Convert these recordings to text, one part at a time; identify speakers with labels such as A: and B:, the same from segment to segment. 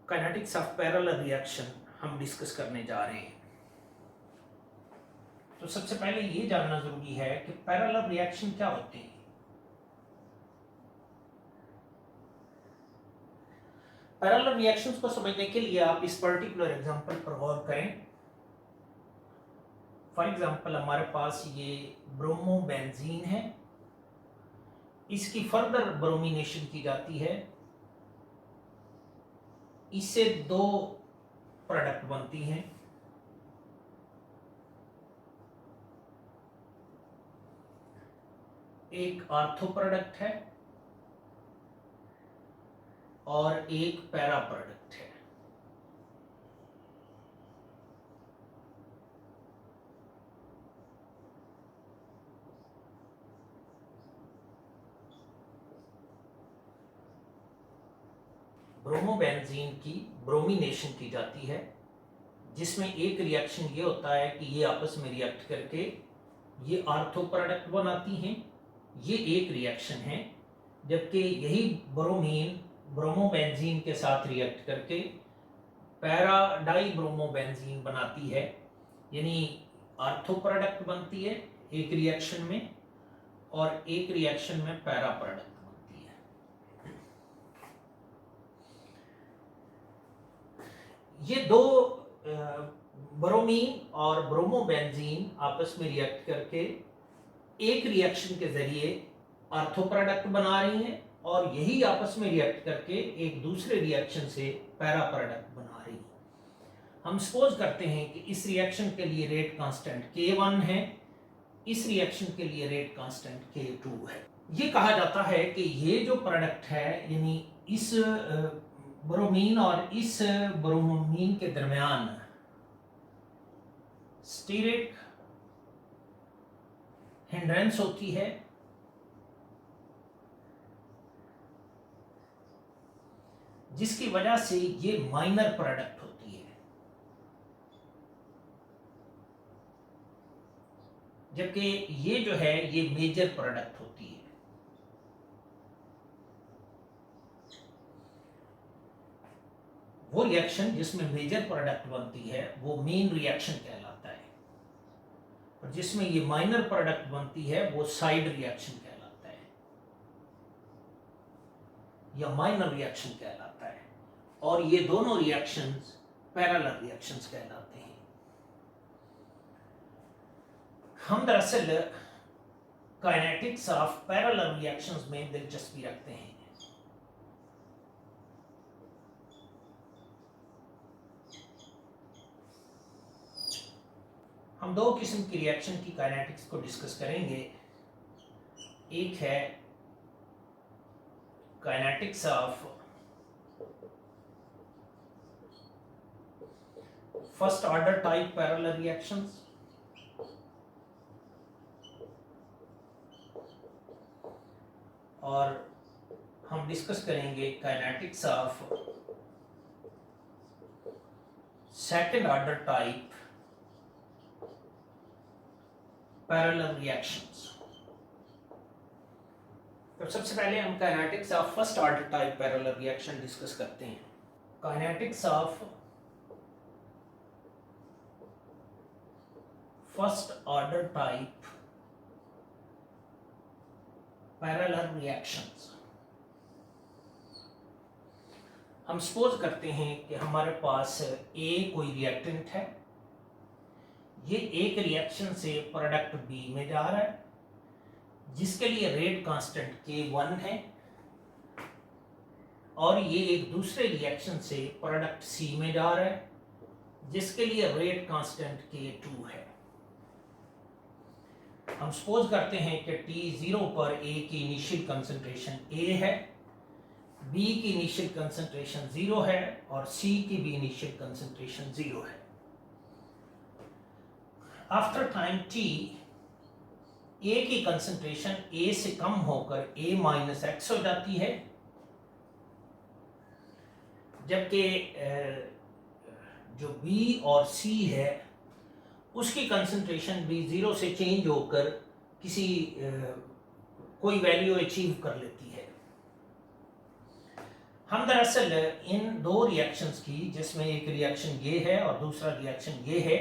A: Kinetics of parallel reaction हम discuss करने जा रहे हैं। तो सबसे पहले ये जानना जरूरी है कि पैरेलल रिएक्शन क्या होते हैं। पैरेलल रिएक्शंस को समझने के लिए आप इस पर्टिकुलर एग्जांपल पर गौर करें। फॉर एग्जांपल हमारे पास ये ब्रोमोबेंजीन है, इसकी फर्दर ब्रोमिनेशन की जाती है, इससे दो प्रोडक्ट बनती हैं। एक आर्थो प्रोडक्ट है और एक पैरा प्रोडक्ट है। ब्रोमोबेंजीन की ब्रोमिनेशन की जाती है, जिसमें एक रिएक्शन ये होता है कि ये आपस में रिएक्ट करके ये आर्थो प्रोडक्ट बनाती हैं, ये एक रिएक्शन है। जबकि यही ब्रोमीन ब्रोमोबेंजीन के साथ रिएक्ट करके पैरा डाई ब्रोमोबेंजीन बनाती है, यानी आर्थो प्रोडक्ट बनती है एक रिएक्शन में और एक रिएक्शन में पैरा प्रोडक्ट बनती है। ये दो ब्रोमीन और ब्रोमोबेंजीन आपस में रिएक्ट करके एक रिएक्शन के जरिए आर्थो प्रोडक्ट बना रही हैं और यही आपस में रिएक्ट करके एक दूसरे रिएक्शन से पैरा प्रोडक्ट बना रही हैं। हम सपोज करते हैं कि इस रिएक्शन के लिए रेट कांस्टेंट K1 है, इस रिएक्शन के लिए रेट कांस्टेंट K2 है। ये कहा जाता है कि ये जो प्रोडक्ट है, यानी इस ब्रोमीन और इस ब्रोमीन के दरमियान स्टीरिक हिंड्रेंस होती है, जिसकी वजह से ये माइनर प्रोडक्ट होती है, जबकि ये जो है ये मेजर प्रोडक्ट होती है। वो रिएक्शन जिसमें मेजर प्रोडक्ट बनती है वो मेन रिएक्शन कहलाता है, और जिसमें ये माइनर प्रोडक्ट बनती है वो साइड रिएक्शन कहलाता है या माइनर रिएक्शन कहलाता है, और ये दोनों रिएक्शंस पैरेलल रिएक्शंस कहलाते हैं। हम दरअसल काइनेटिक्स ऑफ पैरेलल रिएक्शंस में दिलचस्पी रखते हैं। हम दो किस्म की रिएक्शन की काइनेटिक्स को डिस्कस करेंगे। एक है kinetics of first order type parallel reactions, और हम डिस्कस करेंगे kinetics of second order type parallel reactions. तो सबसे पहले हम kinetics of first order type parallel reaction discuss करते हैं। Kinetics of first order type parallel reactions. हम सपोज करते हैं कि हमारे पास A कोई रिएक्टेंट है, ये एक रिएक्शन से प्रोडक्ट B में जा रहा है, जिसके लिए रेट कांस्टेंट K1 है, और ये एक दूसरे रिएक्शन से प्रोडक्ट C में जा रहा है, जिसके लिए रेट कांस्टेंट K2 है। हम सपोज करते हैं कि T0 पर A की इनिशियल कंसंट्रेशन A है, B की इनिशियल कंसंट्रेशन 0 है और C की भी इनिशियल कंसंट्रेशन 0 है। आफ्टर टाइम T A की कंसंट्रेशन A से कम होकर A माइनस एक्स हो जाती है, जबकि जो B और C है उसकी कंसंट्रेशन भी 0 से चेंज होकर किसी कोई वैल्यू अचीव कर लेती है। हम दरअसल इन दो रिएक्शंस की, जिसमें एक रिएक्शन ये है और दूसरा रिएक्शन ये है,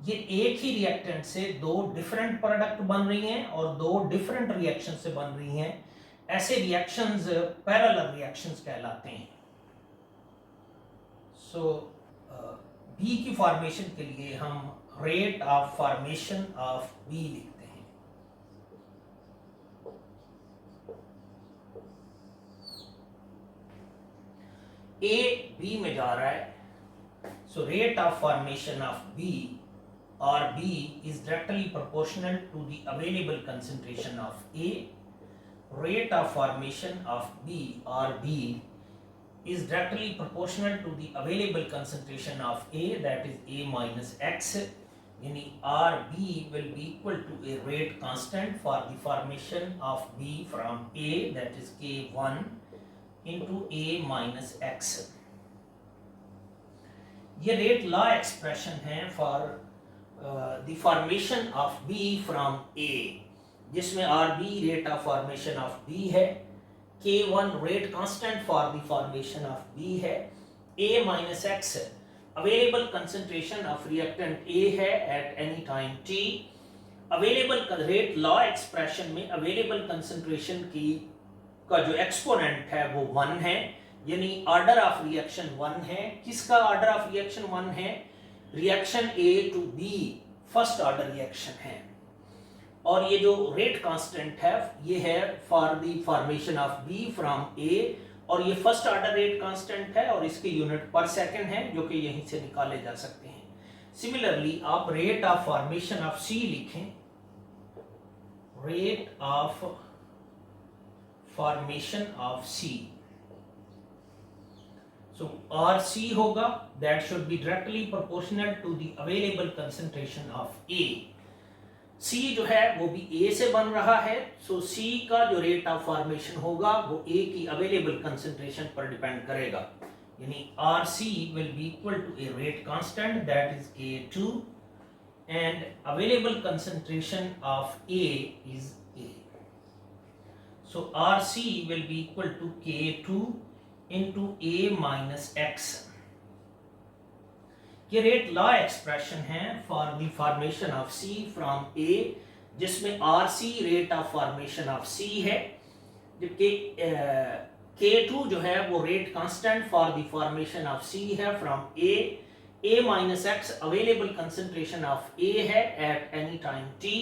A: ये एक ही रिएक्टेंट से दो डिफरेंट प्रोडक्ट बन रही हैं और दो डिफरेंट रिएक्शन से बन रही हैं। ऐसे रिएक्शंस पैरेलल रिएक्शंस कहलाते हैं। सो बी की फॉर्मेशन के लिए हम rate of formation of B लिखते हैं। ए बी में जा रहा है, so rate of formation of B or B is directly proportional to the available concentration of A. Rate of formation of B or B is directly proportional to the available concentration of A, that is A minus X. यानी RB will be equal to a rate constant for the formation of B from A, that is K1 into A minus X. ये rate law expression है for the formation of B from A, जिसमें RB rate of formation of B है, K1 rate constant for the formation of B है, A minus X available concentration of reactant A है at any time T। available rate law expression में available concentration का जो exponent है वो 1 है, यानी order of reaction 1 है। किसका order of reaction 1 है? Reaction a to b first order reaction है, और ये जो रेट कांस्टेंट है ये है for the formation of b from a, और ये फर्स्ट ऑर्डर रेट कांस्टेंट है और इसके यूनिट पर सेकंड है जो कि यहीं से निकाले जा सकते हैं। सिमिलरली आप rate of formation of C लिखें, rate of formation of C, so RC होगा, that should be directly proportional to the available concentration of A। C जो है वो भी A से बन रहा है, so C का जो रेट ऑफ फॉर्मेशन होगा वो A की अवेलेबल कंसंट्रेशन पर डिपेंड करेगा, यानी RC will be equal to a rate constant that is K2 and available concentration of A is A, so RC will be equal to K2 into A minus X। ये rate law expression है for the formation of C from A, जिसमें RC rate of formation of C है, जबकि K2 जो है वो rate constant for the formation of C है from A। A minus X available concentration of A है eight any time T।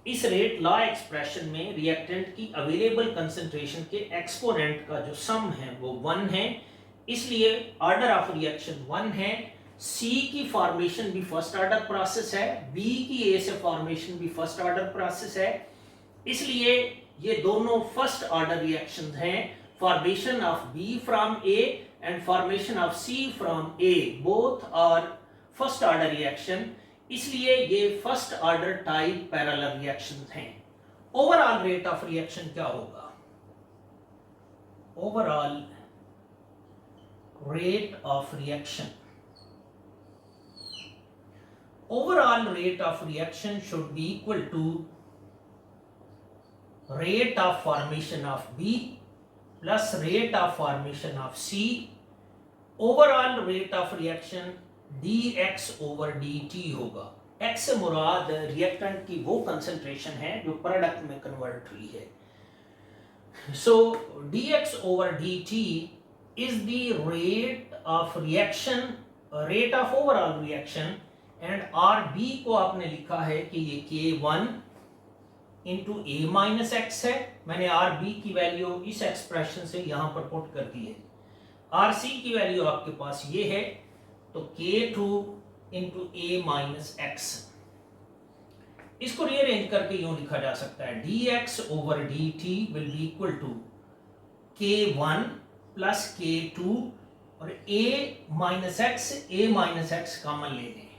A: इस rate law expression में रिएक्टेंट की अवेलेबल कंसंट्रेशन के एक्सपोनेंट का जो सम है वो 1 है, इसलिए ऑर्डर ऑफ रिएक्शन 1 है। C की फॉर्मेशन भी फर्स्ट ऑर्डर प्रोसेस है, B की A से फॉर्मेशन भी फर्स्ट ऑर्डर प्रोसेस है, इसलिए ये दोनों फर्स्ट ऑर्डर रिएक्शंस हैं। Formation of B from A and formation of C from A both are first order reaction, इसलिए ये first order type parallel reactions हैं। ओवरऑल रेट ऑफ रिएक्शन क्या होगा? Overall rate of reaction, overall rate of reaction should be equal to rate of formation of B plus rate of formation of C. Overall rate of reaction dx over dt होगा। x से मुराद reactant की वो concentration है जो product में convert हुई है। सो dx over dt is the rate of reaction, rate of overall reaction, and RB को आपने लिखा है कि ये K1 इंटू A माइनस एक्स है। मैंने RB की वैल्यू इस एक्सप्रेशन से यहां पर पुट कर दी है। RC की वैल्यू आपके पास ये है, तो K2 into A minus x. इसको रीअरेंज करके यूं लिखा जा सकता है, dx over dt will be equal to K1 plus K2 और A माइनस एक्स कॉमन ले लें,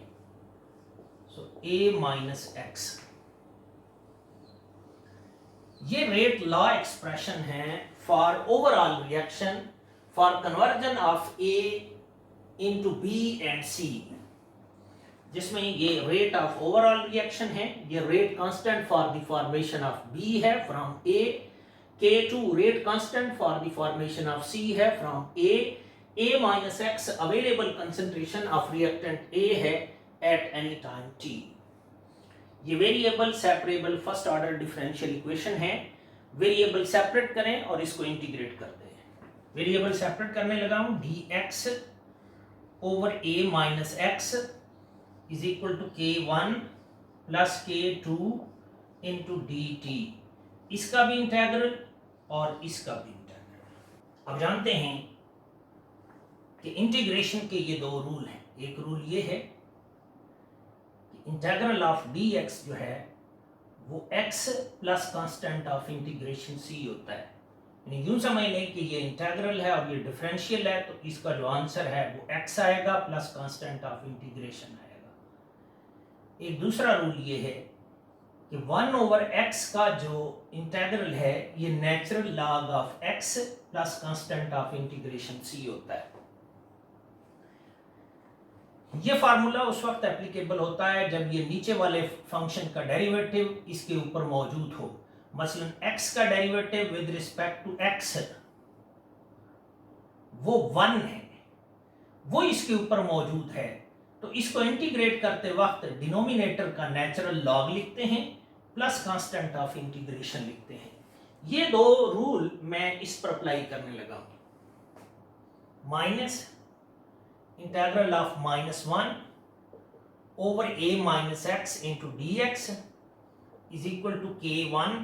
A: सो A माइनस एक्स। ये रेट लॉ एक्सप्रेशन है for overall reaction for conversion of A into B and C, जिसमें ये rate of overall reaction है, ये rate constant for the formation of B है from A, K2 rate constant for the formation of C है from A minus X available concentration of reactant A है at any time T। ये variable separable first order differential equation है। Variable separate करें और इसको integrate कर दें। Variable separate करने लगा हूं, dx over a minus x is equal to k1 plus k2 into dt। इसका भी इंटेग्रल और इसका भी इंटेग्रल। अब जानते हैं कि इंटीग्रेशन के ये दो रूल हैं। एक रूल ये है कि इंटेग्रल ऑफ dx जो है वो x plus constant of integration c होता है। यानी यूं समझ लें कि ये इंटेग्रल है और ये डिफरेंशियल है, तो इसका जो आंसर है वो x आएगा प्लस कांस्टेंट ऑफ इंटीग्रेशन आएगा। एक दूसरा रूल ये है कि 1 ओवर x का जो इंटेग्रल है ये natural log of x plus constant of integration c होता है। ये फार्मूला उस वक्त एप्लीकेबल होता है जब ये नीचे वाले फंक्शन का डेरिवेटिव इसके ऊपर मौजूद हो। मसलन x का derivative with respect to x वो 1 है, वो इसके ऊपर मौजूद है, तो इसको इंटीग्रेट करते वक्त डिनोमिनेटर का नेचुरल लॉग लिखते हैं प्लस कांस्टेंट ऑफ इंटीग्रेशन लिखते हैं। ये दो रूल मैं इस पर अप्लाई करने लगा हूं। Minus integral of -1 over a minus x into dx is equal to k1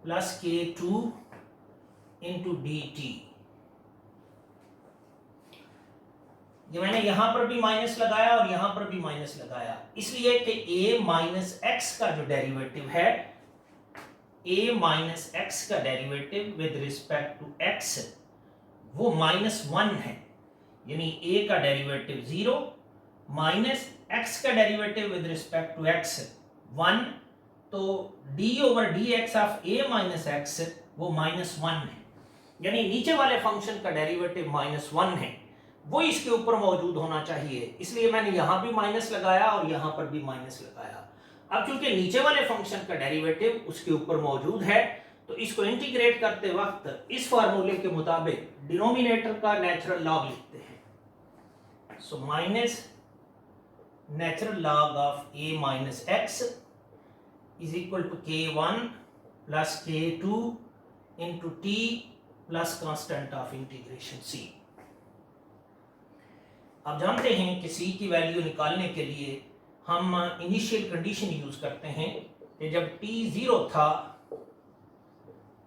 A: plus k2 into dt। ये मैंने यहां पर भी माइनस लगाया और यहां पर भी माइनस लगाया, इसलिए कि a माइनस एक्स का जो डेरिवेटिव है, a माइनस एक्स का derivative with respect to x वो -1 है। यानी a का डेरिवेटिव 0 माइनस x का derivative with respect to x 1, तो d over dx of a minus x वो -1 है। यानी नीचे वाले फंक्शन का डेरिवेटिव -1 है, वो इसके ऊपर मौजूद होना चाहिए, इसलिए मैंने यहां भी माइनस लगाया और यहां पर भी माइनस लगाया। अब क्योंकि नीचे वाले फंक्शन का डेरिवेटिव उसके ऊपर मौजूद है, तो इसको इंटीग्रेट करते वक्त इस फार्मूले के मुताबिक डिनोमिनेटर का नेचुरल लॉग लिखते हैं। So minus natural log of a minus x is equal to k1 plus k2 into t plus constant of integration c। अब जानते हैं कि c की वैल्यू निकालने के लिए हम इनिशियल कंडीशन यूज करते हैं कि जब t 0 था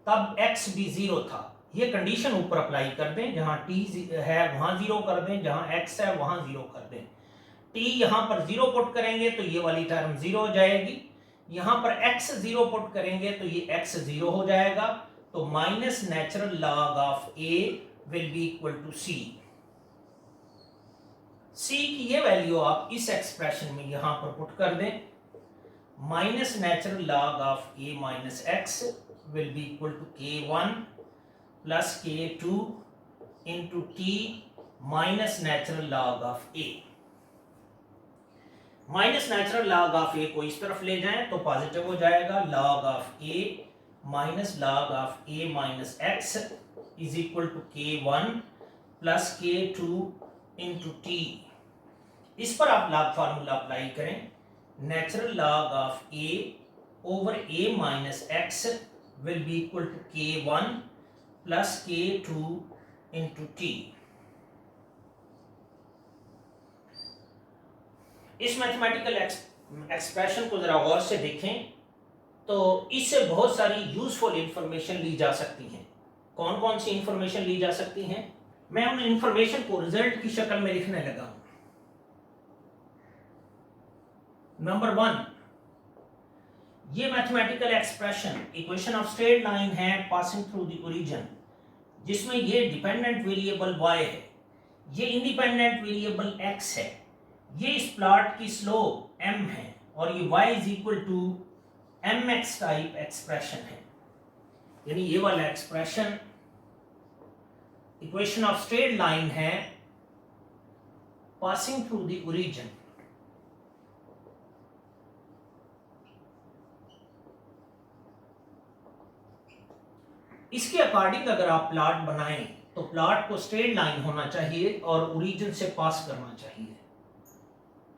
A: तब x भी 0 था। ये कंडीशन ऊपर अप्लाई कर दें, जहां t है वहां 0 कर दें, जहां x है वहां 0 कर दें। t यहां पर 0 पुट करेंगे तो ये वाली टर्म 0 हो जाएगी, यहां पर x 0 पुट करेंगे तो ये x 0 हो जाएगा, तो minus natural log of a will be equal to c। c की ये वैल्यू आप इस एक्सप्रेशन में यहां पर पुट कर दें, minus natural log of a minus x will be equal to k1 plus k2 into t minus natural log of a। Minus natural log of a को इस तरफ ले जाएं तो पॉजिटिव हो जाएगा, log of a minus log of a minus x is equal to k1 plus k2 into t। इस पर आप लॉग फार्मूला अप्लाई करें, natural log of a over a minus x will be equal to k1 plus k2 into t। इस mathematical expression को जरा गौर से देखें तो इससे बहुत सारी यूजफुल इंफॉर्मेशन ली जा सकती है। कौन कौन सी इंफॉर्मेशन ली जा सकती है, मैं उन इंफॉर्मेशन को रिजल्ट की शक्ल में लिखने लगा हूं। नंबर 1, ये mathematical expression equation of straight line है पासिंग थ्रू द ओरिजिन, जिसमें ये डिपेंडेंट वेरिएबल y है, ये इंडिपेंडेंट वेरिएबल x है, ये इस प्लॉट की स्लोप m है और ये y is equal to mx type expression है। यानी ये वाला expression equation of straight line है पासिंग थ्रू द ओरिजिन। इसके अकॉर्डिंग अगर आप प्लॉट बनाएं तो प्लॉट को स्ट्रेट लाइन होना चाहिए और ओरिजिन से पास करना चाहिए।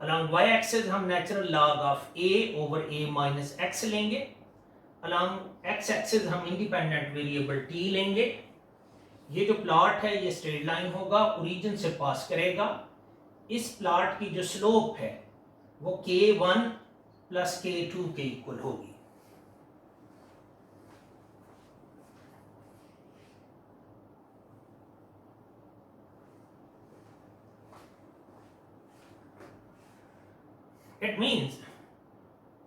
A: अलॉन्ग y एक्सिस हम natural log of a over a minus x लेंगे। अलॉन्ग x एक्सिस हम इंडिपेंडेंट वेरिएबल t लेंगे। ये जो प्लॉट है ये स्ट्रेट लाइन होगा, ओरिजिन से पास करेगा। इस प्लॉट की जो स्लोप है वो k1 प्लस k2 के इक्वल होगी। इट मीन्स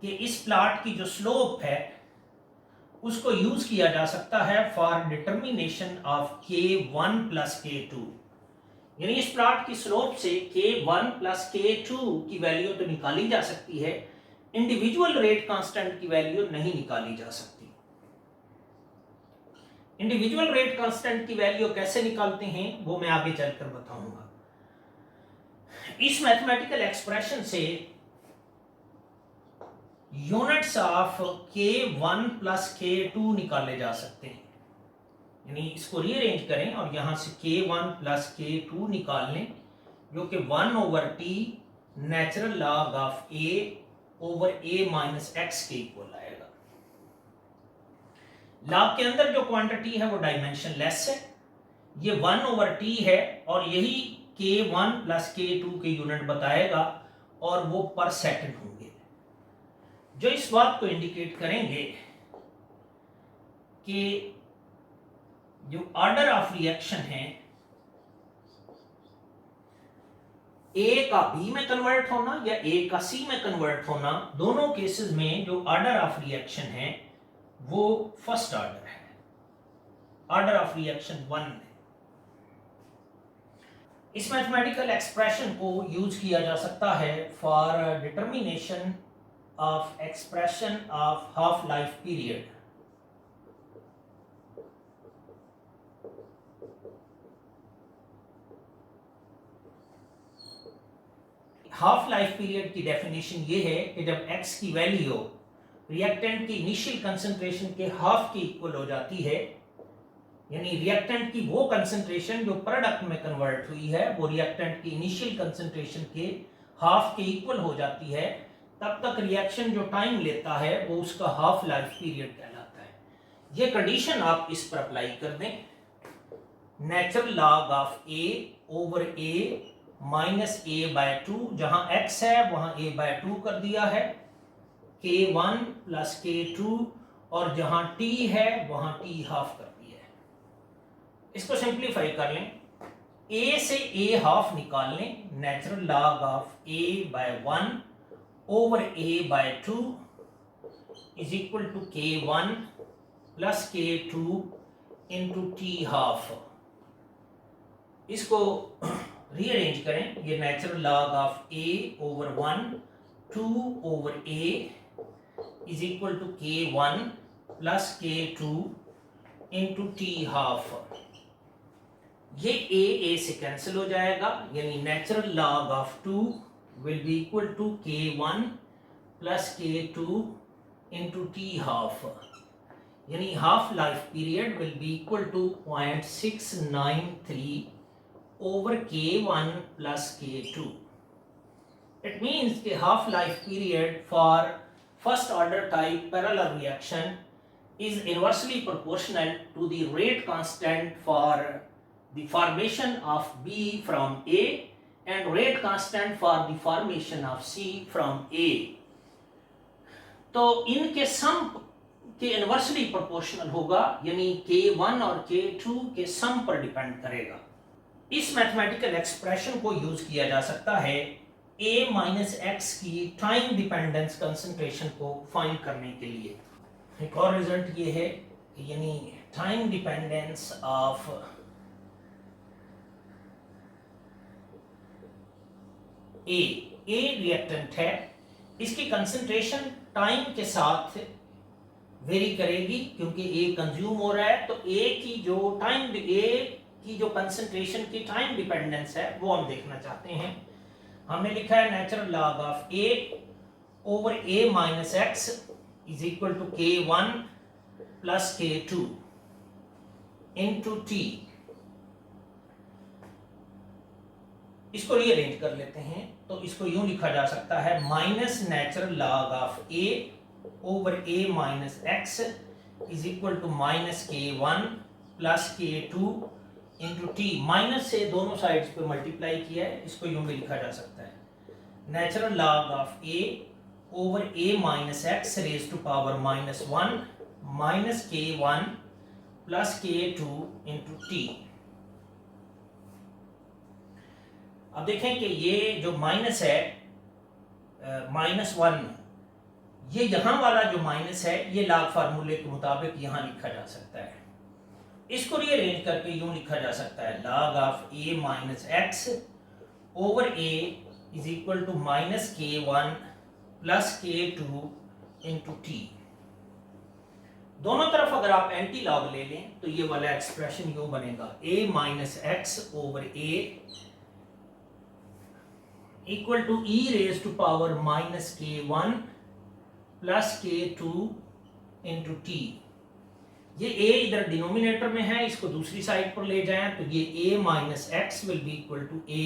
A: कि इस प्लॉट की जो स्लोप है उसको यूज किया जा सकता है for determination of k1 plus k2। यानी इस प्लॉट की स्लोप से k1 प्लस k2 की वैल्यू तो निकाली जा सकती है, इंडिविजुअल रेट कांस्टेंट की वैल्यू नहीं निकाली जा सकती। इंडिविजुअल रेट कांस्टेंट की वैल्यू कैसे निकालते हैं वो मैं आगे चलकर बताऊंगा। इस मैथमेटिकल एक्सप्रेशन से units of k1 plus k2 निकाले जा सकते हैं। यानी इसको रीअरेंज करें और यहां से k1 प्लस k2 निकाल लें, जो कि 1 over t natural log of a over a minus x के इक्वल आएगा। लॉग के अंदर जो क्वांटिटी है वो डायमेंशन लेस है, ये 1 ओवर t है और यही k1 प्लस k2 के यूनिट बताएगा और वो पर सेकंड होंगे, जो इस बात को इंडिकेट करेंगे कि जो ऑर्डर ऑफ रिएक्शन है A का B में कन्वर्ट होना या A का C में कन्वर्ट होना, दोनों केसेस में जो ऑर्डर ऑफ रिएक्शन है वो फर्स्ट ऑर्डर है, ऑर्डर ऑफ रिएक्शन 1 है। इस मैथमेटिकल एक्सप्रेशन को यूज किया जा सकता है for determination of expression of half-life period। Half life period की डेफिनेशन ये है कि जब x की वैल्यू रिएक्टेंट की इनिशियल कंसंट्रेशन के हाफ की इक्वल हो जाती है, यानी रिएक्टेंट की वो कंसंट्रेशन जो प्रोडक्ट में कन्वर्ट हुई है वो रिएक्टेंट की इनिशियल कंसंट्रेशन के हाफ के इक्वल हो जाती है, तब तक रिएक्शन जो टाइम लेता है वो उसका हाफ लाइफ पीरियड कहलाता है। ये कंडीशन आप इस पर अप्लाई कर दें, natural log of a over a minus a by 2, जहां x है वहां a बाय 2 कर दिया है, k1 प्लस k2 और जहां t है वहां t हाफ कर दिया है। इसको सिंप्लीफाई कर लें, a से a हाफ निकाल लें, natural log of a by 1 over a by 2 is equal to k1 plus k2 into t half। इसको रीअरेंज करें, ये natural log of a over 1 2 over a is equal to k1 plus k2 into t half। ये a से cancel हो जाएगा, यानी natural log of 2 will be equal to k1 plus k2 into t half, यानी half life period will be equal to 0.693 over k1 plus k2। It means कि half life period for first order type parallel reaction is inversely proportional to the rate constant for the formation of B from A and rate constant for the formation of C from A। तो इनके सम के inversely proportional होगा, यानी K1 और K2 के सम पर depend करेगा। इस मैथमेटिकल एक्सप्रेशन को यूज किया जा सकता है A माइनस एक्स की टाइम डिपेंडेंस कंसंट्रेशन को फाइंड करने के लिए। एक और रिजल्ट ये है, यानी time dependence of A reactant है, इसकी कंसंट्रेशन टाइम के साथ वेरी करेगी क्योंकि A कंज्यूम हो रहा है, तो A की जो कंसंट्रेशन की टाइम डिपेंडेंस है वो हम देखना चाहते हैं। हमने लिखा है natural log of A over A minus x is equal to K1 plus K2। Into t. इसको रीअरेंज कर लेते हैं तो इसको यूं लिखा जा सकता है minus natural log of a over a minus x is equal to minus k one plus k two into t. Minus से दोनों साइड्स पे मल्टीप्लाई किया है, इसको यूं भी लिखा जा सकता है natural log of a over a minus x raise to power minus one minus k one plus k two into t. अब देखें कि ये जो माइनस है माइनस वन, ये यहां वाला जो माइनस है ये लॉग फार्मूले के मुताबिक यहां लिखा जा सकता है। इसको रीअरेंज करके यूं लिखा जा सकता है log of a minus x over a is equal to minus k one plus k two into t. दोनों तरफ अगर आप एंटी लॉग ले लें तो ये वाला एक्सप्रेशन यूं बनेगा a minus x over a equal to e raise to power minus k one plus k two into t. ये a इधर डिनोमिनेटर में है, इसको दूसरी साइड पर ले जाएं तो ये a minus x will be equal to a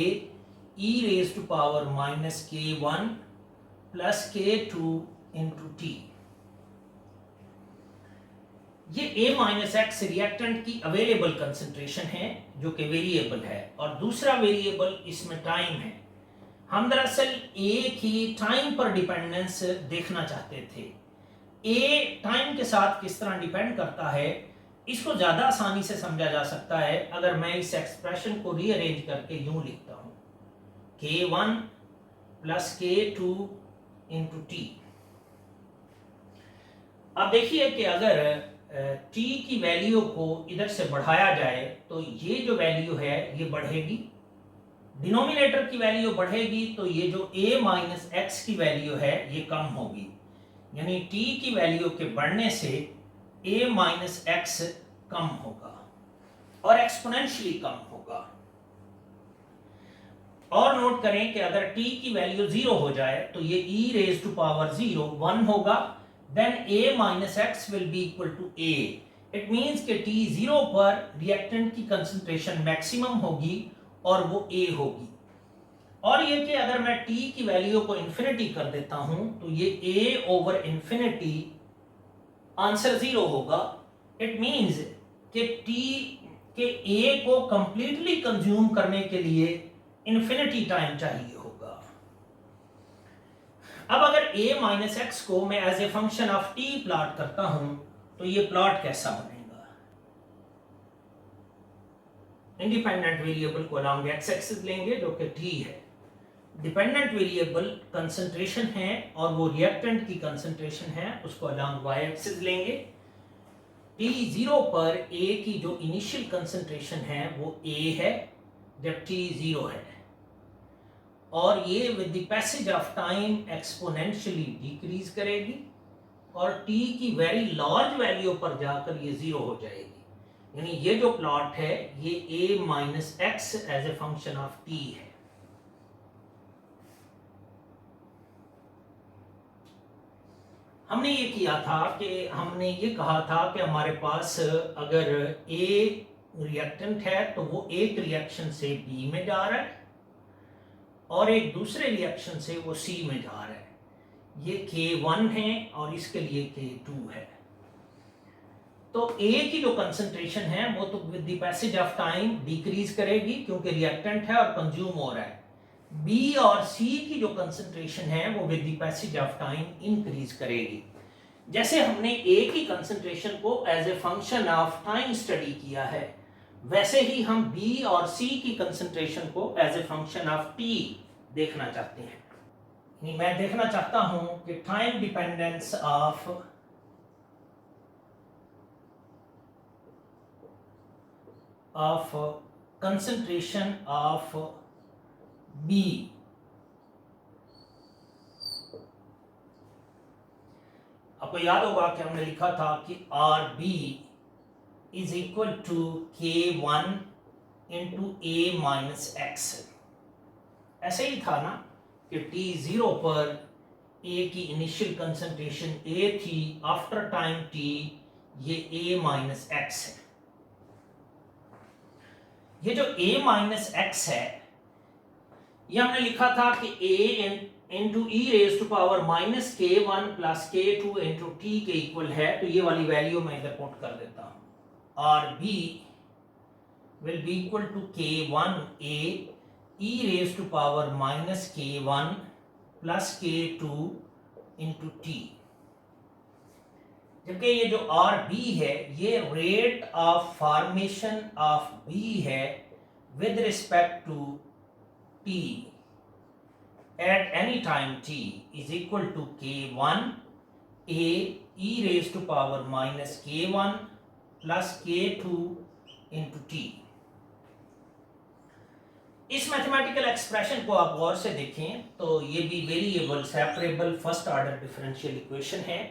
A: e raise to power minus k one plus k two into t. ये a माइनस एक्स रिएक्टेंट की अवेलेबल कंसंट्रेशन है जो कि वेरिएबल है, और दूसरा वेरिएबल इसमें टाइम है। हम दरअसल एक ही टाइम पर डिपेंडेंस देखना चाहते थे। ए टाइम के साथ किस तरह डिपेंड करता है इसको ज्यादा आसानी से समझा जा सकता है अगर मैं इस एक्सप्रेशन को रीअरेंज करके यूं लिखता हूं k1 plus k2 into t. अब देखिए कि अगर t की वैल्यू को इधर से बढ़ाया जाए तो ये जो वैल्यू है ये बढ़ेगी, डिनोमिनेटर की वैल्यू बढ़ेगी तो ये जो a माइनस एक्स की वैल्यू है ये कम होगी, यानी t की वैल्यू के बढ़ने से a माइनस एक्स कम होगा और एक्सपोनेंशियली कम होगा। और नोट करें कि अगर t की वैल्यू 0 हो जाए तो ये e रेज टू पावर 0 1 होगा, then a minus x will be equal to a। It means कि t 0 पर रिएक्टेंट की कंसंट्रेशन मैक्सिमम होगी और वो a होगी। और ये कि अगर मैं t की वैल्यू को इंफिनिटी कर देता हूं तो ये a ओवर इंफिनिटी आंसर 0 होगा। इट मींस कि t के a को कंप्लीटली कंज्यूम करने के लिए इंफिनिटी टाइम चाहिए होगा। अब अगर a माइनस एक्स को मैं as a function of t plot करता हूं तो ये प्लॉट कैसा बनेगा? इंडिपेंडेंट वेरिएबल को अलोंग एक्स एक्सिस लेंगे जो कि t है, डिपेंडेंट वेरिएबल कंसंट्रेशन है और वो रिएक्टेंट की कंसंट्रेशन है उसको अलोंग y एक्सिस लेंगे। t0 पर a की जो इनिशियल कंसंट्रेशन है वो a है जब t 0 है, और ये with the passage of time exponentially decrease करेगी और t की वेरी लार्ज वैल्यू पर जाकर ये 0 हो जाएगी। यानी ये जो प्लॉट है ये a minus x as a function of t है। हमने ये किया था कि हमने ये कहा था कि हमारे पास अगर A रिएक्टेंट है तो वो एक रिएक्शन से B में जा रहा है और एक दूसरे रिएक्शन से वो C में जा रहा है। ये K1 है और इसके लिए K2 है। तो A की जो कंसंट्रेशन है वो तो with the passage of time decrease करेगी क्योंकि रिएक्टेंट है और कंज्यूम हो रहा है। B और C की जो कंसंट्रेशन है वो with the passage of time increase करेगी। जैसे हमने A की कंसंट्रेशन को as a function of time study किया है, वैसे ही हम B और C की कंसंट्रेशन को as a function of T देखना चाहते हैं। मैं देखना चाहता हूं कि time dependence of concentration of B। आपको याद होगा कि हमने लिखा था कि RB is equal to K1 इंटू A माइनस एक्स। ऐसे ही था ना कि T0 पर A की इनिशियल कंसंट्रेशन A थी, आफ्टर टाइम T ये A माइनस एक्स है। ये जो a माइनस एक्स है, ये हमने लिखा था कि a into e raise to power minus k one plus k two into t के इक्वल है, तो ये वाली वैल्यू मैं इधर पुट कर देता हूं, और b will be equal to k one a e raise to power minus k one plus k two into t. जबकि ये जो आर बी है ये rate of formation of b है with respect to t at any time t is equal to k one a e raise to power minus k one plus k two into t. इस mathematical expression को आप गौर से देखें तो ये भी variable separable first order differential equation है,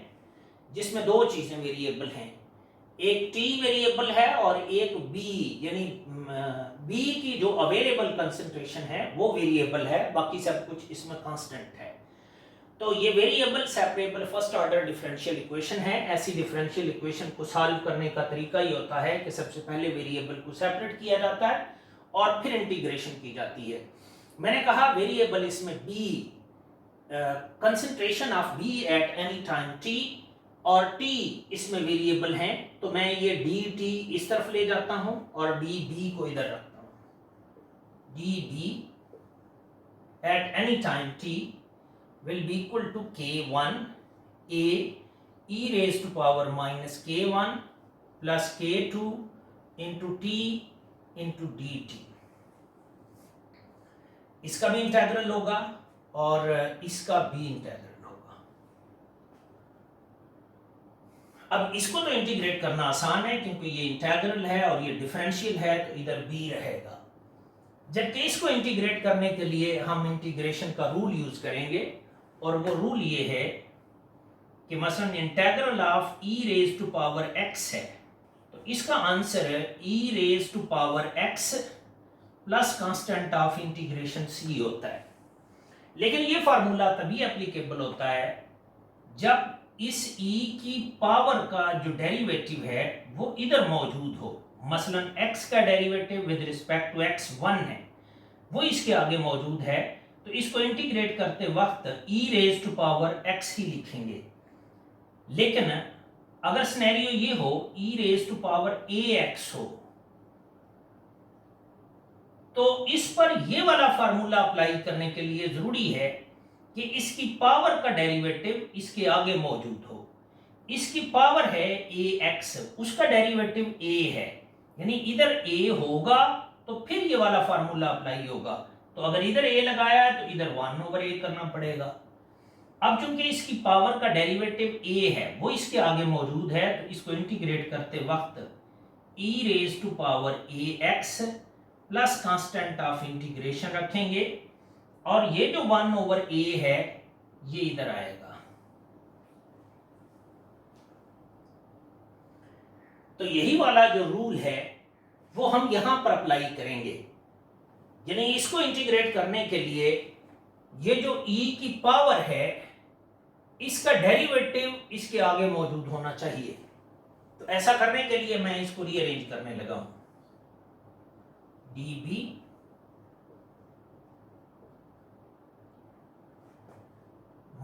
A: जिसमें दो चीजें वेरिएबल हैं, एक टी वेरिएबल है और एक बी, यानी बी की जो अवेलेबल कंसंट्रेशन है वो वेरिएबल है, बाकी सब कुछ इसमें कांस्टेंट है। तो ये variable separable first order differential equation है। ऐसी डिफरेंशियल इक्वेशन को सॉल्व करने का तरीका ही होता है कि सबसे पहले वेरिएबल को सेपरेट किया जाता है और फिर इंटीग्रेशन की जाती है। मैंने कहा वेरिएबल इसमें b, concentration of b at any time t, और t इसमें वेरिएबल हैं, तो मैं ये dt इस तरफ ले जाता हूं और db को इधर रखता हूं। db at any time t will be equal to k1 a e raised to power minus k1 plus k2 into t into dt। इसका भी इंटेग्रल होगा और इसका भी इंटेग्रल। अब इसको तो इंटीग्रेट करना आसान है क्योंकि ये इंटेग्रल है और ये डिफरेंशियल है, तो इधर b रहेगा। जबकि इसको इंटीग्रेट करने के लिए हम इंटीग्रेशन का रूल यूज करेंगे, और वो रूल ये है कि मसलन integral of e raise to power x है, तो इसका आंसर है e raise to power x plus constant of integration c होता है। लेकिन ये फार्मूला तभी एप्लीकेबल होता है जब इस e की पावर का जो डेरिवेटिव है वो इधर मौजूद हो। मसलन x का derivative with respect to x 1 है, वो इसके आगे मौजूद है, तो इसको इंटीग्रेट करते वक्त e raise to power x ही लिखेंगे। लेकिन अगर सिनेरियो ये हो e raise to power ax हो, तो इस पर ये वाला फार्मूला अप्लाई करने के लिए जरूरी है कि इसकी पावर का डेरिवेटिव इसके आगे मौजूद हो। इसकी पावर है ax, उसका डेरिवेटिव a है, यानी इधर a होगा तो फिर ये वाला फार्मूला अप्लाई होगा। तो अगर इधर a लगाया है तो इधर 1/a करना पड़ेगा। अब चूंकि इसकी पावर का डेरिवेटिव a है, वो इसके आगे मौजूद है, तो इसको इंटीग्रेट करते वक्त e raise to power ax plus constant of integration रखेंगे, और ये जो 1/a है ये इधर आएगा। तो यही वाला जो रूल है वो हम यहां पर अप्लाई करेंगे, यानी इसको इंटीग्रेट करने के लिए ये जो e की पावर है इसका डेरिवेटिव इसके आगे मौजूद होना चाहिए। तो ऐसा करने के लिए मैं इसको रीअरेंज करने लगा हूं। db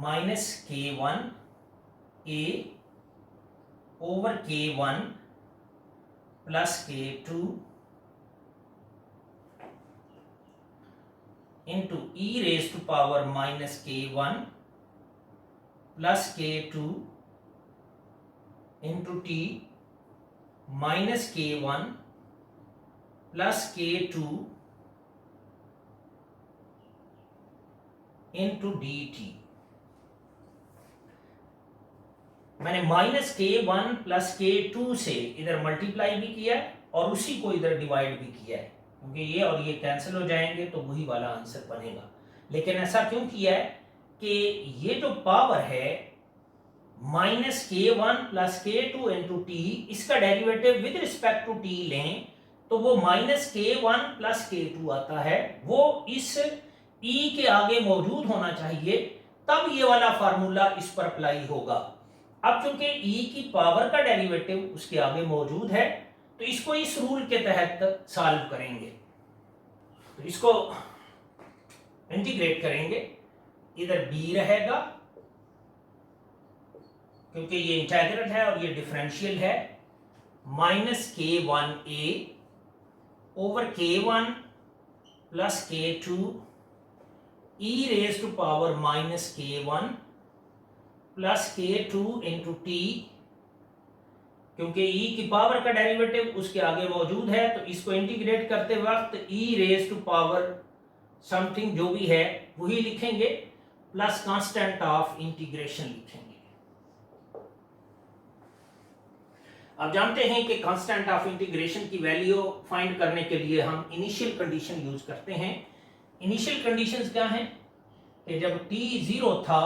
A: minus k1 a over k1 plus k2 into e raise to power minus k1 plus k2 into t minus k1 plus k2 into dt। मैंने माइनस k1 प्लस k2 से इधर मल्टीप्लाई भी किया है और उसी को इधर डिवाइड भी किया है, क्योंकि ये और ये कैंसिल हो जाएंगे तो वही वाला आंसर बनेगा। लेकिन ऐसा क्यों किया है कि ये जो पावर है minus k1 plus k2 into t, इसका derivative with respect to t लें तो वो माइनस k1 प्लस k2 आता है, वो इस e के आगे मौजूद होना चाहिए, तब ये वाला फार्मूला इस पर अप्लाई होगा। अब चूंकि e की पावर का डेरिवेटिव उसके आगे मौजूद है, तो इसको इस रूल के तहत सॉल्व करेंगे। तो इसको इंटीग्रेट करेंगे, इधर b रहेगा क्योंकि ये इंटीग्रल है और ये डिफरेंशियल है, -k1a over k1 plus k2 e raise to power -k1 plus k2 into t, क्योंकि e की पावर का डेरिवेटिव उसके आगे मौजूद है, तो इसको इंटीग्रेट करते वक्त e raise to power something जो भी है वही लिखेंगे, प्लस कांस्टेंट ऑफ इंटीग्रेशन लिखेंगे। आप जानते हैं कि कांस्टेंट ऑफ इंटीग्रेशन की वैल्यू फाइंड करने के लिए हम इनिशियल कंडीशन यूज करते हैं। इनिशियल कंडीशंस क्या हैं कि जब t 0 था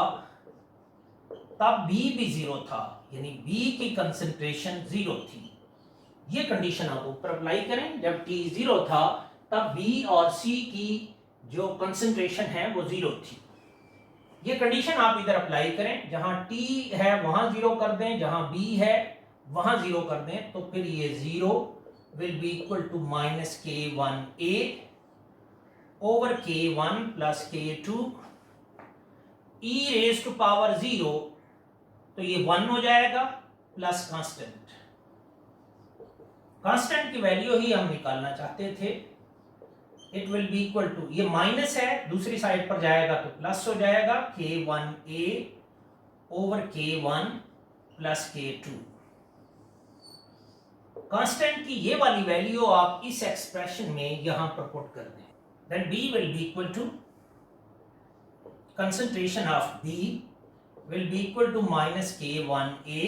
A: तब b भी 0 था, यानी b की कंसंट्रेशन 0 थी। ये कंडीशन आप ऊपर अप्लाई करें, जब t 0 था तब b और c की जो कंसंट्रेशन है वो 0 थी। ये कंडीशन आप इधर अप्लाई करें, जहां t है वहां 0 कर दें, जहां b है वहां 0 कर दें, तो फिर ये 0 will be equal to -k1a over k1 plus k2 e raise to power 0, तो ये 1 हो जाएगा प्लस कांस्टेंट। कांस्टेंट की वैल्यू ही हम निकालना चाहते थे। It will be equal to, ये माइनस है दूसरी साइड पर जाएगा तो प्लस हो जाएगा, k1a over k1 plus k2। Constant की ये वाली वैल्यू आप इस एक्सप्रेशन में यहां पर पुट कर दें, then b will be equal to concentration of b will be equal to -k1a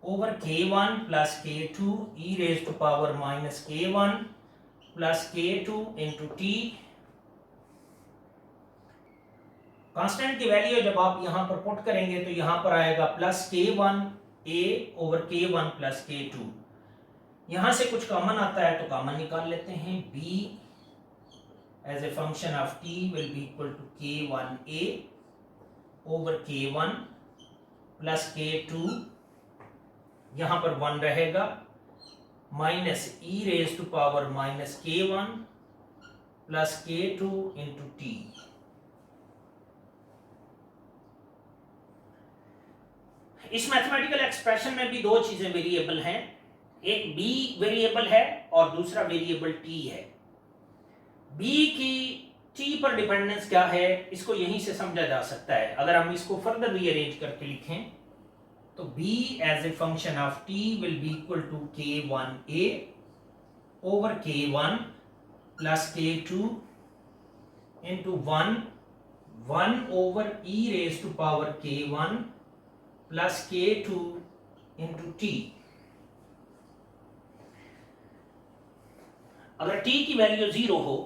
A: over k1 plus k2 e raised to power -k1 plus k2 into t। Constant की value जब आप यहां पर पुट करेंगे तो यहां पर आएगा plus k1a over k1 plus k2। यहां से कुछ कॉमन आता है तो कॉमन निकाल लेते हैं, b as a function of t will be equal to k1a over k1 plus k2, यहां पर 1 रहेगा, minus e raised to power -k1 plus k2 into t। इस मैथमेटिकल एक्सप्रेशन में भी दो चीजें वेरिएबल हैं, एक b वेरिएबल है और दूसरा वेरिएबल t है। b की t पर डिपेंडेंस क्या है इसको यहीं से समझा जा सकता है। अगर हम इसको फर्दर रीअरेंज करके लिखें तो b as a function of t will be equal to k1a over k1 plus k2 into 1 over e raise to power k1 plus k2 into t। अगर t की वैल्यू 0 हो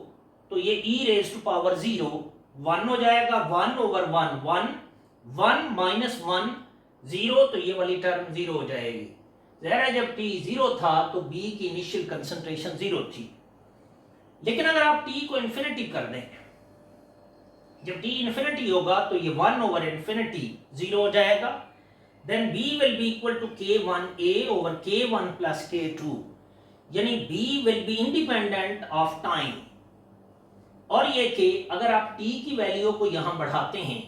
A: तो ये e रेज टू पावर 0 1 हो जाएगा, 1 over 1 minus 1 0, तो ये वाली टर्म 0 हो जाएगी। ज़ाहिर है जब t 0 था तो b की इनिशियल कंसंट्रेशन 0 थी, लेकिन अगर आप t को इन्फिनिटी कर दें, जब t इन्फिनिटी होगा तो ये 1 ओवर इन्फिनिटी 0 हो जाएगा, then b will be equal to k1a over k1 plus k2, यानी b will be independent of time. और ये कि अगर आप t की वैल्यू को यहां बढ़ाते हैं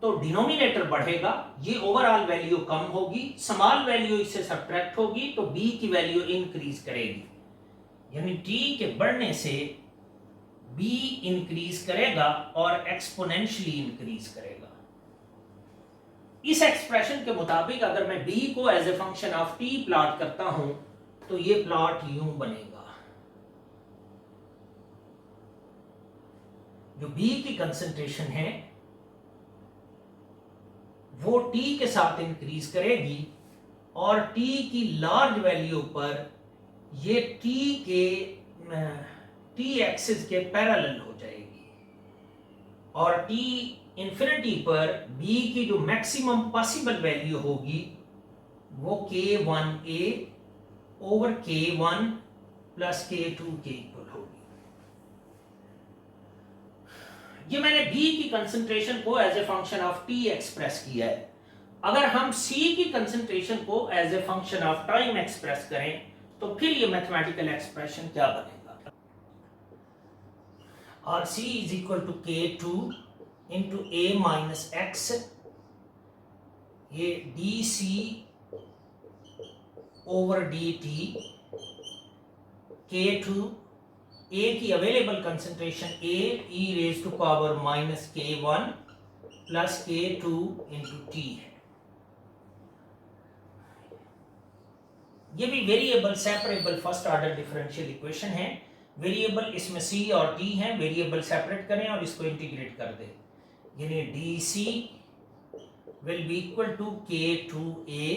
A: तो डिनोमिनेटर बढ़ेगा, ये ओवरऑल वैल्यू कम होगी, स्मॉल वैल्यू इससे सब्ट्रैक्ट होगी तो b की वैल्यू इंक्रीज करेगी, यानी t के बढ़ने से b इंक्रीज करेगा और एक्सपोनेंशियली इंक्रीज करेगा। इस एक्सप्रेशन के मुताबिक अगर मैं b को as a function of t plot करता हूं तो ये प्लॉट यूं बनेगा, जो b की कंसंट्रेशन है वो t के साथ इंक्रीज करेगी और t की लार्ज वैल्यू पर ये t एक्सिस के पैरेलल हो जाएगी और t इंफिनिटी पर b की जो मैक्सिमम पॉसिबल वैल्यू होगी वो k1a over k1 plus k2 के इक्वल होगी। ये मैंने b की कंसंट्रेशन को as a function of t express किया है। अगर हम c की कंसंट्रेशन को as a function of time express करें तो फिर ये मैथमेटिकल एक्सप्रेशन क्या बनेगा। और C is equal to K2 into A minus x, ये DC over dt, K2 A की available concentration A e raise to power minus K1 plus K2 into T है। ये भी variable separable first order differential equation है। Variable इसमें C और T है, variable separate करें और इसको इंटीग्रेट कर दें, यानी DC will be equal to K2A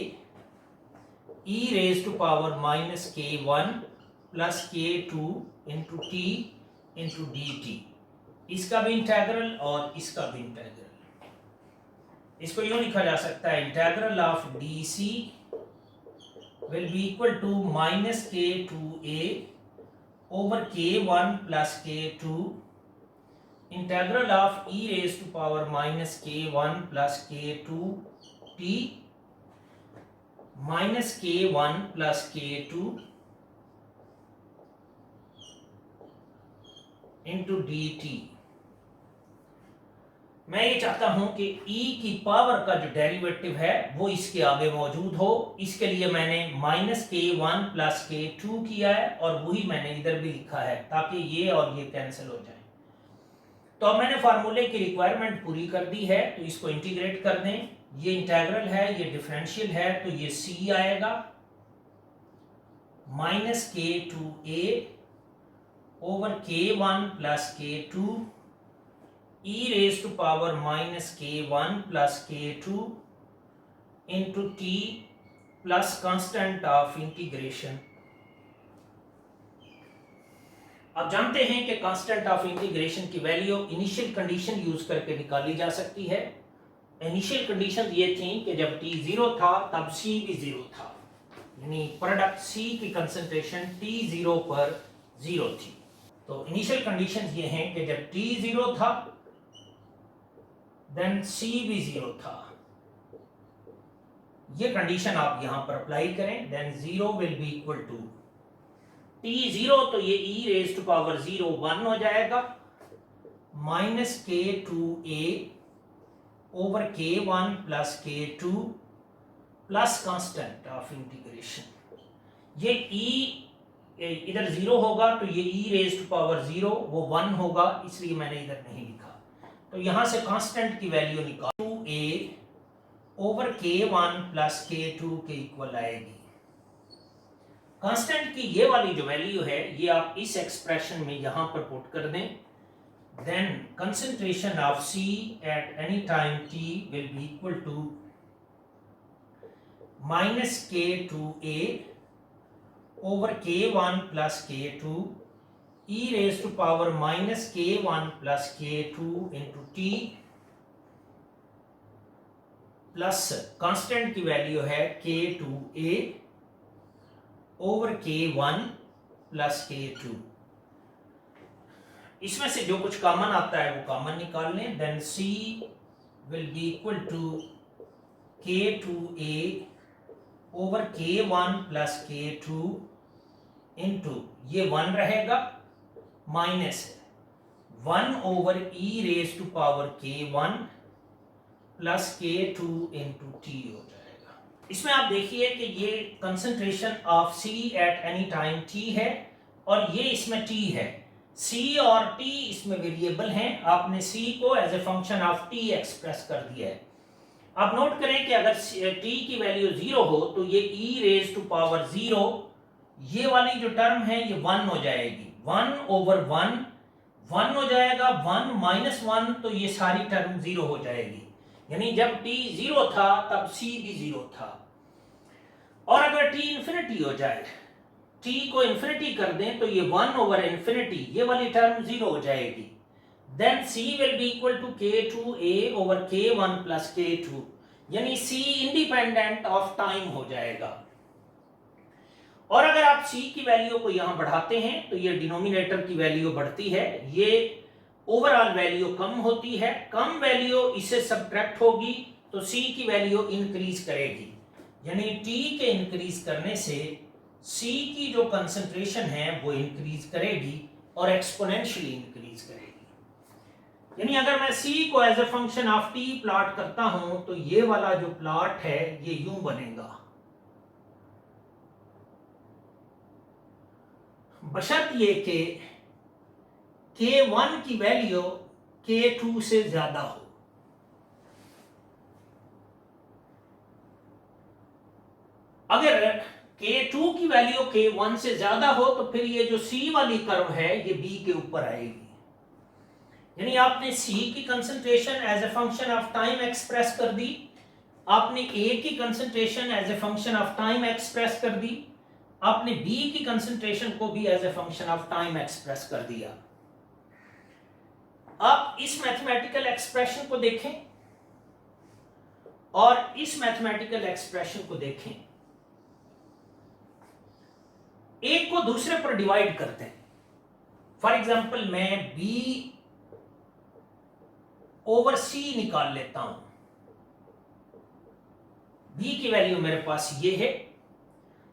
A: e raise to power minus K1 plus K2 into T into dt, इसका भी इंटेग्रल और इसका भी इंटेग्रल। इसको यूं लिखा जा सकता है, integral of DC will be equal to minus K2A over K1 plus K2 integral of e raised to power minus K1 plus K2 T minus K1 plus K2 into dt। मैं ये चाहता हूं कि e की power का जो derivative है वो इसके आगे मौजूद हो, इसके लिए मैंने माइनस K1 प्लस K2 किया है और वही मैंने इधर भी लिखा है ताकि ये और ये कैंसिल हो जाए। तो अब मैंने फार्मूले की रिक्वायरमेंट पूरी कर दी है, तो इसको इंटीग्रेट कर दें। ये इंटेग्रल है, ये डिफरेंशियल है, तो ये C आएगा minus K2A over K1 plus K2 e raised to power minus K1 plus K2 into T plus constant of integration। अब जानते हैं कि कांस्टेंट ऑफ इंटीग्रेशन की वैल्यू इनिशियल कंडीशन यूज करके निकाली जा सकती है। इनिशियल कंडीशन ये थी कि जब T 0 था तब C भी 0 था, यानी प्रोडक्ट C की कंसंट्रेशन T 0 पर 0 थी। तो इनिशियल कंडीशन ये हैं कि जब T 0 था देन C भी 0 था। ये कंडीशन आप यहां पर अप्लाई करें, then 0 will be equal to T 0, तो ये e रेज टू पावर 0 1 हो जाएगा minus K2A over K1 plus K2 plus constant of integration. ये e इधर 0 होगा तो ये e रेज टू पावर 0 वो 1 होगा, इसलिए मैंने इधर नहीं लिखा। तो यहां से कांस्टेंट की वैल्यू निकाल 2A over K1 plus K2 के इक्वल आएगी। कांस्टेंट की ये वाली जो वैल्यू है ये आप इस एक्सप्रेशन में यहां पर पुट कर दें, then concentration of C at any time t will be equal to minus K2A over K1 plus K2 e raised to power minus K1 plus K2 into T plus constant की value है K2A over K1 plus K2। इसमें से जो कुछ common आता है वो common निकाल लें, then C will be equal to K2A over K1 plus K2 into ये 1 रहेगा minus 1 over e raise to power K1 plus K2 into T हो जाएगा। इसमें आप देखिए कि ये concentration of C at any time T है और ये इसमें T है। C और T इसमें वेरिएबल हैं, आपने C को as a function of T express कर दिया है। आप नोट करें कि अगर T की वैल्यू 0 हो तो ये e रेज टू पावर 0, ये वाली जो टर्म है ये 1 हो जाएगी, 1 ओवर 1 हो जाएगा, 1 माइनस 1 तो ये सारी टर्म 0 हो जाएगी, यानी जब t 0 था तब c भी 0 था। और अगर t इंफिनिटी हो जाए, t को इंफिनिटी कर दें तो ये 1 ओवर इंफिनिटी ये वाली टर्म 0 हो जाएगी, then c will be equal to K2A over K1 plus K2, यानी c इंडिपेंडेंट ऑफ टाइम हो जाएगा। और अगर आप c की वैल्यू को यहां बढ़ाते हैं तो ये डिनोमिनेटर की वैल्यू बढ़ती है, ये ओवरऑल वैल्यू कम होती है, कम वैल्यू इससे सबट्रैक्ट होगी तो c की वैल्यू इंक्रीज करेगी, यानी t के इंक्रीज करने से c की जो कंसंट्रेशन है वो इंक्रीज करेगी और एक्सपोनेंशियली इंक्रीज करेगी। यानी अगर मैं सी को as a function of T plot करता हूं तो ये वाला जो प्लॉट है ये यूं बनेगा, बशर्त ये कि K1 की वैल्यू K2 से ज्यादा हो। अगर K2 की वैल्यू K1 से ज्यादा हो तो फिर ये जो C वाली कर्व है ये B के ऊपर आएगी। यानी आपने C की concentration as a function of time express कर दी, आपने A की concentration as a function of time express कर दी, आपने B की कंसंट्रेशन को भी as a function of time express कर दिया। आप इस मैथमेटिकल एक्सप्रेशन को देखें और इस मैथमेटिकल एक्सप्रेशन को देखें, एक को दूसरे पर डिवाइड करते हैं। फॉर एग्जाम्पल मैं B ओवर C निकाल लेता हूं, B की वैल्यू मेरे पास ये है,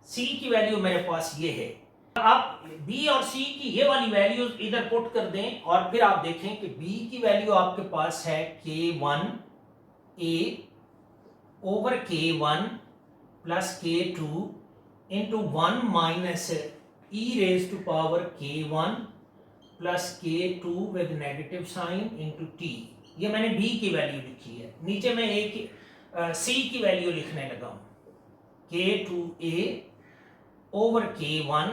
A: C की वैल्यू मेरे पास ये है। आप B और C की ये वाली वैल्यूज इधर पुट कर दें और फिर आप देखें कि B की वैल्यू आपके पास है K1A over K1 plus K2 into 1 minus e raise to power K1 plus K2 with negative sign into T। ये मैंने B की वैल्यू लिखी है, नीचे मैं C की वैल्यू लिखने लगा हूं, K2A over K1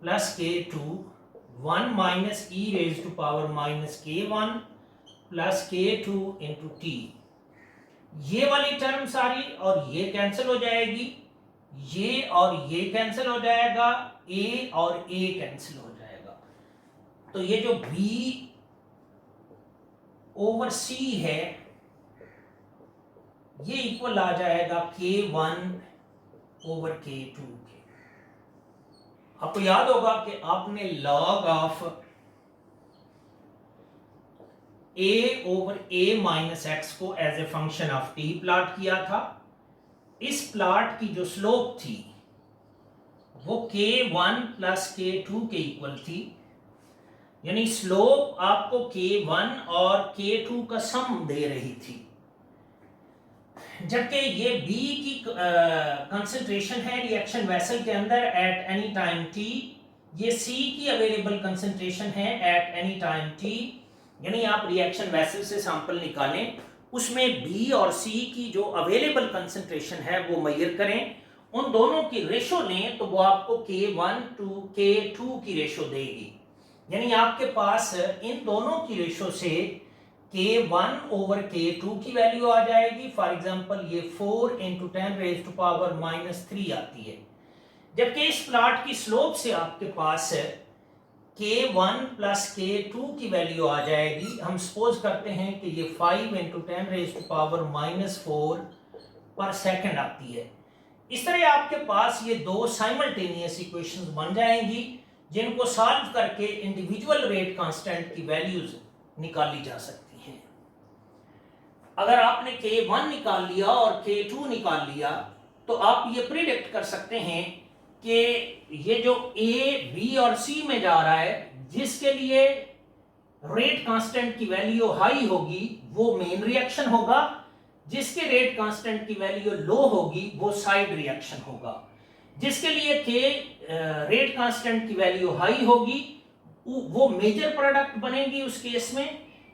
A: plus K2 1 minus e raise to power minus K1 plus K2 into T। ये वाली टर्म सारी और ये कैंसिल हो जाएगी, ये और ये कैंसिल हो जाएगा, A और A कैंसिल हो जाएगा। तो ये जो B ओवर C है ये इक्वल आ जाएगा K1 ओवर K2 के। आपको याद होगा कि आपने log of A over A minus x को as a function of T plot किया था। इस प्लॉट की जो स्लोप थी वो K1 प्लस K2 के इक्वल थी, यानी स्लोप आपको K1 और K2 का सम दे रही थी। जबकि ये B की कंसंट्रेशन है रिएक्शन वेसल के अंदर एट एनी टाइम T, ये C की अवेलेबल कंसंट्रेशन है एट एनी टाइम T। यानी आप रिएक्शन वेसल से सैंपल निकालें, उसमें B और C की जो अवेलेबल कंसंट्रेशन है वो मेजर करें, उन दोनों की रेशो लें तो वो आपको K1 टू K2 की रेशो देगी। यानी आपके पास इन दोनों की रेशो से K1 ओवर K2 की वैल्यू आ जाएगी। फॉर एग्जांपल ये 4 इंटू 10 रेज टू पावर -3 आती है। जबकि इस प्लॉट की स्लोप से आपके पास K1 प्लस K2 की वैल्यू आ जाएगी। हम सपोज करते हैं कि ये 5 इंटू 10 रेज टू पावर -4 पर सेकंड आती है। इस तरह आपके पास ये दो साइमल्टेनियस इक्वेशंस बन जाएंगी जिनको सॉल्व करके इंडिविजुअल रेट कांस्टेंट की वैल्यूज निकाली जा सकती हैं। अगर आपने K1 निकाल लिया और K2 निकाल लिया तो आप ये प्रिडिक्ट कर सकते हैं कि ये जो A, B और C में जा रहा है, जिसके लिए रेट कांस्टेंट की वैल्यू हाई होगी वो मेन रिएक्शन होगा, जिसके रेट कांस्टेंट की वैल्यू लो होगी वो साइड रिएक्शन होगा। जिसके लिए K रेट कांस्टेंट की वैल्यू हाई होगी वो मेजर प्रोडक्ट बनेगी उस केस में,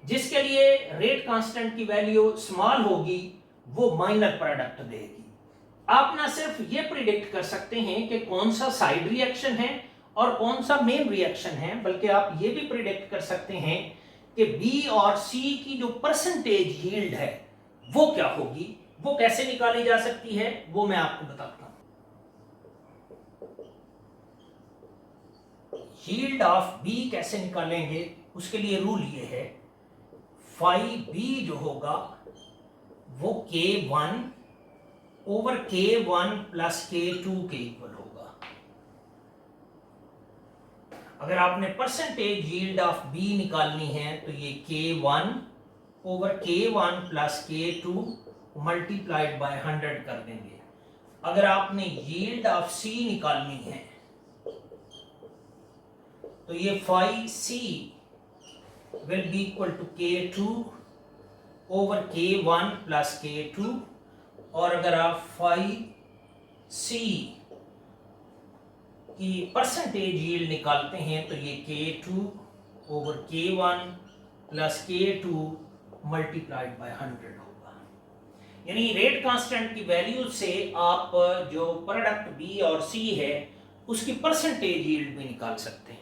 A: जिसके लिए रेट कांस्टेंट की वैल्यू स्मॉल होगी वो माइनर प्रोडक्ट देगी। आप ना सिर्फ ये प्रिडिक्ट कर सकते हैं कि कौन सा साइड रिएक्शन है और कौन सा मेन रिएक्शन है, बल्कि आप ये भी प्रिडिक्ट कर सकते हैं कि B और C की जो परसेंटेज यील्ड है वो क्या होगी, वो कैसे निकाली जा सकती है वो मैं आपको बताता हूं। यील्ड ऑफ B कैसे निकालेंगे उसके लिए रूल ये है, फाई B जो होगा वो K1 over K1 plus K2 के इक्वल होगा। अगर आपने परसेंटेज यील्ड ऑफ B निकालनी है तो ये K1 over K1 plus K2 multiplied by 100 कर देंगे। अगर आपने यील्ड ऑफ C निकालनी है तो ये phi C will be equal to K2 over K1 plus K2, और अगर आप फाई C की परसेंटेज यील्ड निकालते हैं तो ये K2 over K1 plus K2 multiplied by 100 होगा। यानी रेट कांस्टेंट की वैल्यू से आप जो प्रोडक्ट B और C है उसकी परसेंटेज यील्ड भी निकाल सकते हैं।